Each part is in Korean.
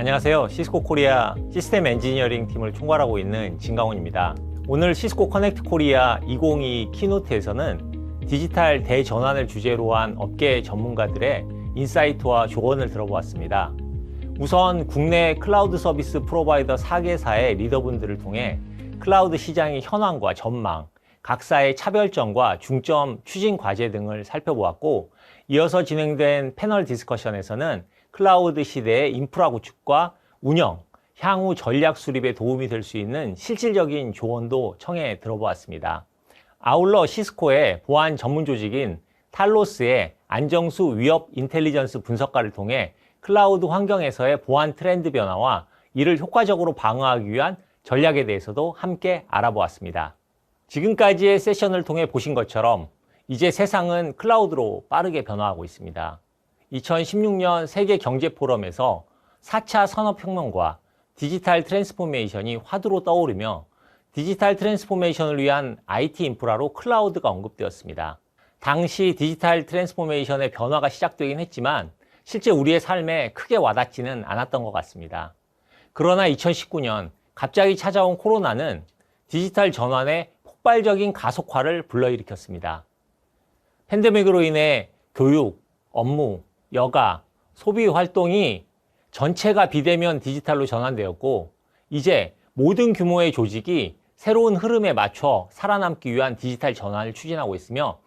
안녕하세요. 시스코 코리아 시스템 엔지니어링 팀을 총괄하고 있는 진강훈입니다. 오늘 시스코 커넥트 코리아 2022 키노트에서는 디지털 대전환을 주제로 한 업계 전문가들의 인사이트와 조언을 들어보았습니다. 우선 국내 클라우드 서비스 프로바이더 4개사의 리더분들을 통해 클라우드 시장의 현황과 전망, 각사의 차별점과 중점 추진 과제 등을 살펴보았고, 이어서 진행된 패널 디스커션에서는 클라우드 시대의 인프라 구축과 운영, 향후 전략 수립에 도움이 될 수 있는 실질적인 조언도 청해 들어보았습니다. 아울러 시스코의 보안 전문 조직인 탈로스의 안정수 위협 인텔리전스 분석가를 통해 클라우드 환경에서의 보안 트렌드 변화와 이를 효과적으로 방어하기 위한 전략에 대해서도 함께 알아보았습니다. 지금까지의 세션을 통해 보신 것처럼 이제 세상은 클라우드로 빠르게 변화하고 있습니다. 2016년 세계 경제 포럼에서 4차 산업혁명과 디지털 트랜스포메이션이 화두로 떠오르며 디지털 트랜스포메이션을 위한 IT 인프라로 클라우드가 언급되었습니다. 당시 디지털 트랜스포메이션의 변화가 시작되긴 했지만 실제 우리의 삶에 크게 와닿지는 않았던 것 같습니다. 그러나 2019년 갑자기 찾아온 코로나는 디지털 전환의 폭발적인 가속화를 불러일으켰습니다. 팬데믹으로 인해 교육, 업무, 여가, 소비 활동이 전체가 비대면 디지털로 전환되었고, 이제 모든 규모의 조직이 새로운 흐름에 맞춰 살아남기 위한 디지털 전환을 추진하고 있으며,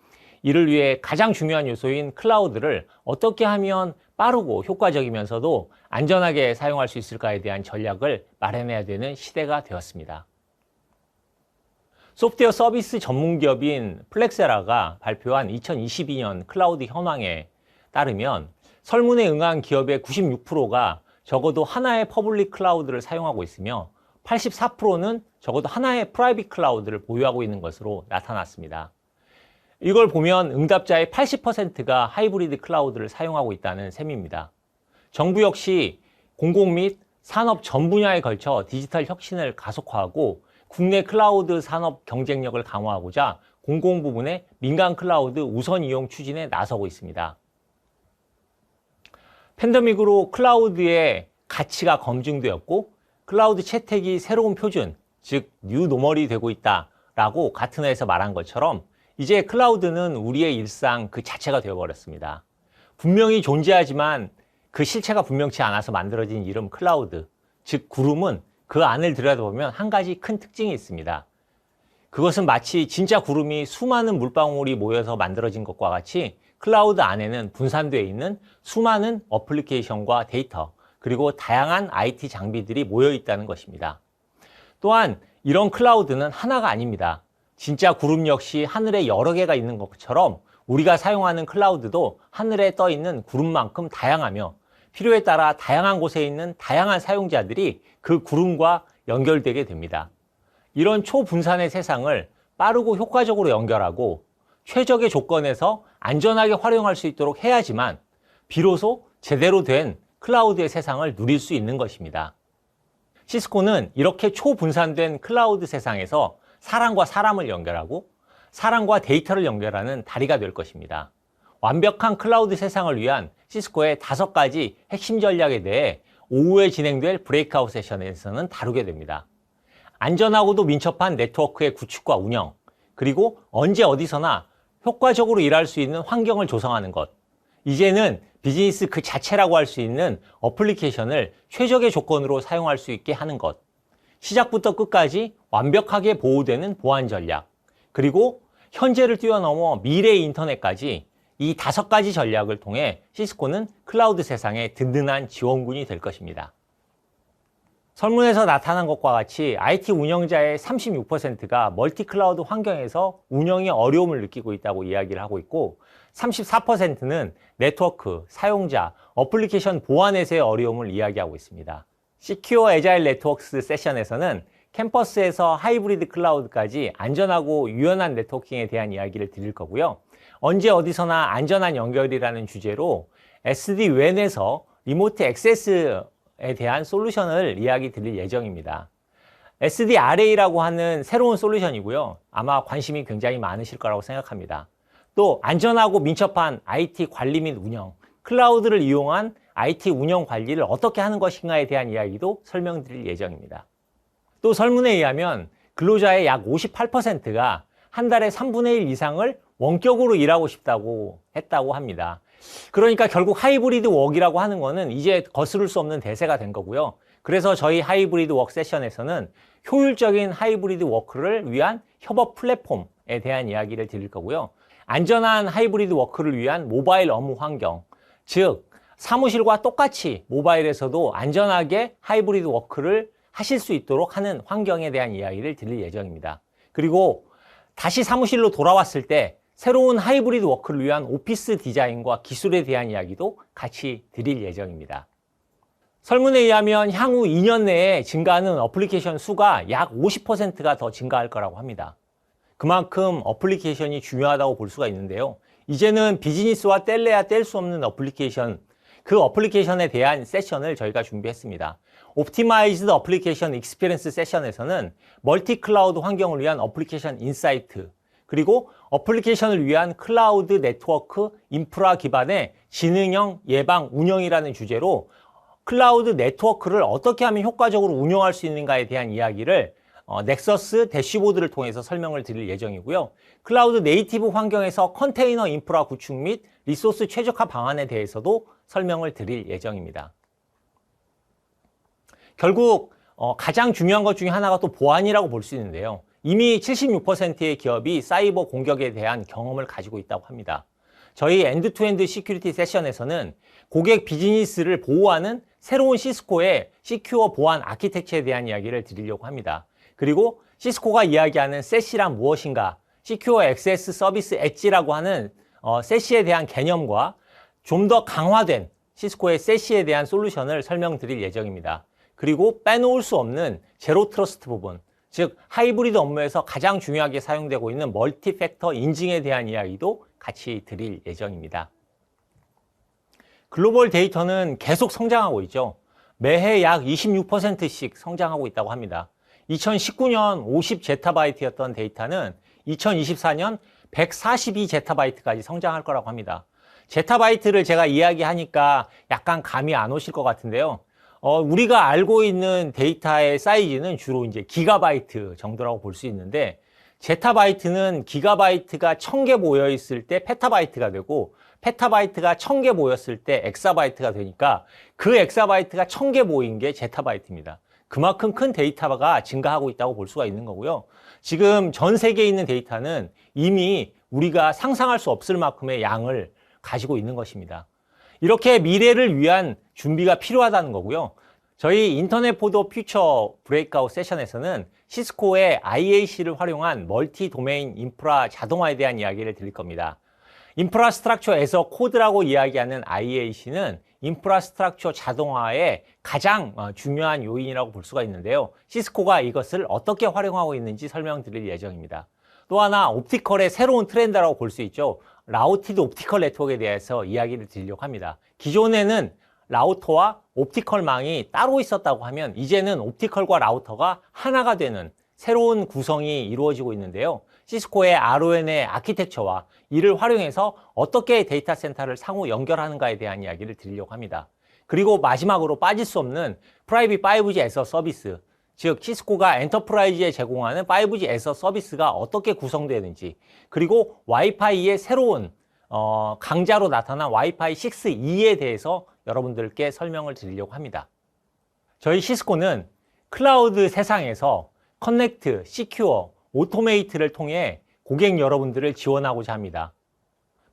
이를 위해 가장 중요한 요소인 클라우드를 어떻게 하면 빠르고 효과적이면서도 안전하게 사용할 수 있을까에 대한 전략을 마련해야 되는 시대가 되었습니다. 소프트웨어 서비스 전문기업인 플렉세라가 발표한 2022년 클라우드 현황에 따르면 설문에 응한 기업의 96%가 적어도 하나의 퍼블릭 클라우드를 사용하고 있으며 84%는 적어도 하나의 프라이빗 클라우드를 보유하고 있는 것으로 나타났습니다. 이걸 보면 응답자의 80%가 하이브리드 클라우드를 사용하고 있다는 셈입니다. 정부 역시 공공 및 산업 전 분야에 걸쳐 디지털 혁신을 가속화하고 국내 클라우드 산업 경쟁력을 강화하고자 공공 부문의 민간 클라우드 우선 이용 추진에 나서고 있습니다. 팬데믹으로 클라우드의 가치가 검증되었고 클라우드 채택이 새로운 표준, 즉 뉴노멀이 되고 있다라고 같은 회에서 말한 것처럼 이제 클라우드는 우리의 일상 그 자체가 되어버렸습니다. 분명히 존재하지만 그 실체가 분명치 않아서 만들어진 이름 클라우드, 즉 구름은 그 안을 들여다보면 한 가지 큰 특징이 있습니다. 그것은 마치 진짜 구름이 수많은 물방울이 모여서 만들어진 것과 같이 클라우드 안에는 분산되어 있는 수많은 어플리케이션과 데이터, 그리고 다양한 IT 장비들이 모여 있다는 것입니다. 또한 이런 클라우드는 하나가 아닙니다. 진짜 구름 역시 하늘에 여러 개가 있는 것처럼 우리가 사용하는 클라우드도 하늘에 떠 있는 구름만큼 다양하며 필요에 따라 다양한 곳에 있는 다양한 사용자들이 그 구름과 연결되게 됩니다. 이런 초분산의 세상을 빠르고 효과적으로 연결하고 최적의 조건에서 안전하게 활용할 수 있도록 해야지만 비로소 제대로 된 클라우드의 세상을 누릴 수 있는 것입니다. 시스코는 이렇게 초분산된 클라우드 세상에서 사람과 사람을 연결하고 사람과 데이터를 연결하는 다리가 될 것입니다. 완벽한 클라우드 세상을 위한 시스코의 5가지 핵심 전략에 대해 오후에 진행될 브레이크아웃 세션에서는 다루게 됩니다. 안전하고도 민첩한 네트워크의 구축과 운영, 그리고 언제 어디서나 효과적으로 일할 수 있는 환경을 조성하는 것, 이제는 비즈니스 그 자체라고 할 수 있는 어플리케이션을 최적의 조건으로 사용할 수 있게 하는 것, 시작부터 끝까지 완벽하게 보호되는 보안 전략, 그리고 현재를 뛰어넘어 미래의 인터넷까지 이 5가지 전략을 통해 시스코는 클라우드 세상의 든든한 지원군이 될 것입니다. 설문에서 나타난 것과 같이 IT 운영자의 36%가 멀티 클라우드 환경에서 운영에 어려움을 느끼고 있다고 이야기를 하고 있고 34%는 네트워크, 사용자, 어플리케이션 보안에서의 어려움을 이야기하고 있습니다. 시큐어 애자일 네트워크스 세션에서는 캠퍼스에서 하이브리드 클라우드까지 안전하고 유연한 네트워킹에 대한 이야기를 드릴 거고요. 언제 어디서나 안전한 연결이라는 주제로 SD-WAN에서 리모트 액세스에 대한 솔루션을 이야기 드릴 예정입니다. SDRA라고 하는 새로운 솔루션이고요. 아마 관심이 굉장히 많으실 거라고 생각합니다. 또 안전하고 민첩한 IT 관리 및 운영, 클라우드를 이용한 IT 운영 관리를 어떻게 하는 것인가에 대한 이야기도 설명드릴 예정입니다. 또 설문에 의하면 근로자의 약 58%가 한 달에 3분의 1 이상을 원격으로 일하고 싶다고 했다고 합니다. 그러니까 결국 하이브리드 워크라고 하는 거는 이제 거스를 수 없는 대세가 된 거고요. 그래서 저희 하이브리드 워크 세션에서는 효율적인 하이브리드 워크를 위한 협업 플랫폼에 대한 이야기를 드릴 거고요. 안전한 하이브리드 워크를 위한 모바일 업무 환경, 즉 사무실과 똑같이 모바일에서도 안전하게 하이브리드 워크를 하실 수 있도록 하는 환경에 대한 이야기를 드릴 예정입니다. 그리고 다시 사무실로 돌아왔을 때 새로운 하이브리드 워크를 위한 오피스 디자인과 기술에 대한 이야기도 같이 드릴 예정입니다. 설문에 의하면 향후 2년 내에 증가하는 어플리케이션 수가 약 50%가 더 증가할 거라고 합니다. 그만큼 어플리케이션이 중요하다고 볼 수가 있는데요. 이제는 비즈니스와 뗄래야 뗄 수 없는 어플리케이션, 그 어플리케이션에 대한 세션을 저희가 준비했습니다. 옵티마이즈드 어플리케이션 익스피리언스 세션에서는 멀티 클라우드 환경을 위한 어플리케이션 인사이트, 그리고 어플리케이션을 위한 클라우드 네트워크 인프라 기반의 지능형 예방 운영이라는 주제로 클라우드 네트워크를 어떻게 하면 효과적으로 운영할 수 있는가에 대한 이야기를 넥서스 대시보드를 통해서 설명을 드릴 예정이고요. 클라우드 네이티브 환경에서 컨테이너 인프라 구축 및 리소스 최적화 방안에 대해서도 설명을 드릴 예정입니다. 결국 가장 중요한 것 중에 하나가 또 보안이라고 볼 수 있는데요. 이미 76%의 기업이 사이버 공격에 대한 경험을 가지고 있다고 합니다. 저희 엔드투엔드 시큐리티 세션에서는 고객 비즈니스를 보호하는 새로운 시스코의 시큐어 보안 아키텍처에 대한 이야기를 드리려고 합니다. 그리고 시스코가 이야기하는 세시란 무엇인가, 시큐어 액세스 서비스 엣지라고 하는 세시에 대한 개념과 좀 더 강화된 시스코의 세시에 대한 솔루션을 설명드릴 예정입니다. 그리고 빼놓을 수 없는 제로 트러스트 부분, 즉 하이브리드 업무에서 가장 중요하게 사용되고 있는 멀티 팩터 인증에 대한 이야기도 같이 드릴 예정입니다. 글로벌 데이터는 계속 성장하고 있죠. 매해 약 26%씩 성장하고 있다고 합니다. 2019년 50제타바이트였던 데이터는 2024년 142제타바이트까지 성장할 거라고 합니다. 제타바이트를 제가 이야기하니까 약간 감이 안 오실 것 같은데요. 우리가 알고 있는 데이터의 사이즈는 주로 이제 기가바이트 정도라고 볼 수 있는데, 제타바이트는 기가바이트가 1000개 모여 있을 때 페타바이트가 되고, 페타바이트가 1000개 모였을 때 엑사바이트가 되니까 그 엑사바이트가 1000개 모인 게 제타바이트입니다. 그만큼 큰 데이터가 증가하고 있다고 볼 수가 있는 거고요. 지금 전 세계에 있는 데이터는 이미 우리가 상상할 수 없을 만큼의 양을 가지고 있는 것입니다. 이렇게 미래를 위한 준비가 필요하다는 거고요. 저희 인터넷 포더 퓨처 브레이크아웃 세션에서는 시스코의 IAC를 활용한 멀티 도메인 인프라 자동화에 대한 이야기를 드릴 겁니다. 인프라스트럭처에서 코드라고 이야기하는 IAC는 인프라스트럭처 자동화의 가장 중요한 요인이라고 볼 수가 있는데요. 시스코가 이것을 어떻게 활용하고 있는지 설명드릴 예정입니다. 또 하나 옵티컬의 새로운 트렌드라고 볼 수 있죠. 라우티드 옵티컬 네트워크에 대해서 이야기를 드리려고 합니다. 기존에는 라우터와 옵티컬망이 따로 있었다고 하면 이제는 옵티컬과 라우터가 하나가 되는 새로운 구성이 이루어지고 있는데요. 시스코의 RON의 아키텍처와 이를 활용해서 어떻게 데이터 센터를 상호 연결하는가에 대한 이야기를 드리려고 합니다. 그리고 마지막으로 빠질 수 없는 프라이빗 5G 애서 서비스, 즉 시스코가 엔터프라이즈에 제공하는 5G 애서 서비스가 어떻게 구성되는지, 그리고 와이파이의 새로운 강자로 나타난 와이파이 6E에 대해서 여러분들께 설명을 드리려고 합니다. 저희 시스코는 클라우드 세상에서 커넥트, 시큐어, 오토메이트를 통해 고객 여러분들을 지원하고자 합니다.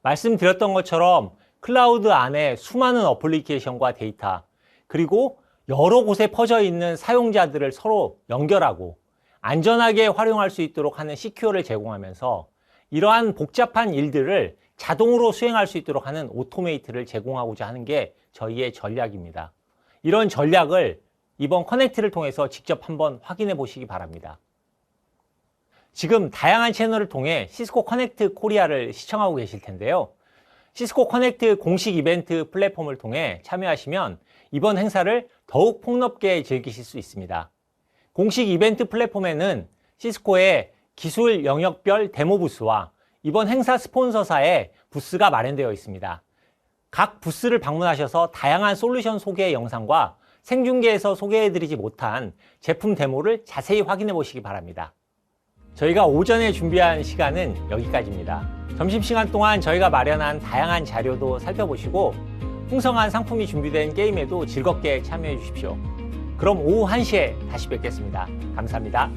말씀드렸던 것처럼 클라우드 안에 수많은 어플리케이션과 데이터, 그리고 여러 곳에 퍼져 있는 사용자들을 서로 연결하고 안전하게 활용할 수 있도록 하는 시큐어를 제공하면서 이러한 복잡한 일들을 자동으로 수행할 수 있도록 하는 오토메이트를 제공하고자 하는 게 저희의 전략입니다. 이런 전략을 이번 커넥트를 통해서 직접 한번 확인해 보시기 바랍니다. 지금 다양한 채널을 통해 시스코 커넥트 코리아를 시청하고 계실 텐데요. 시스코 커넥트 공식 이벤트 플랫폼을 통해 참여하시면 이번 행사를 더욱 폭넓게 즐기실 수 있습니다. 공식 이벤트 플랫폼에는 시스코의 기술 영역별 데모 부스와 이번 행사 스폰서사의 부스가 마련되어 있습니다. 각 부스를 방문하셔서 다양한 솔루션 소개 영상과 생중계에서 소개해드리지 못한 제품 데모를 자세히 확인해 보시기 바랍니다. 저희가 오전에 준비한 시간은 여기까지입니다. 점심시간 동안 저희가 마련한 다양한 자료도 살펴보시고 풍성한 상품이 준비된 게임에도 즐겁게 참여해 주십시오. 그럼 오후 1시에 다시 뵙겠습니다. 감사합니다.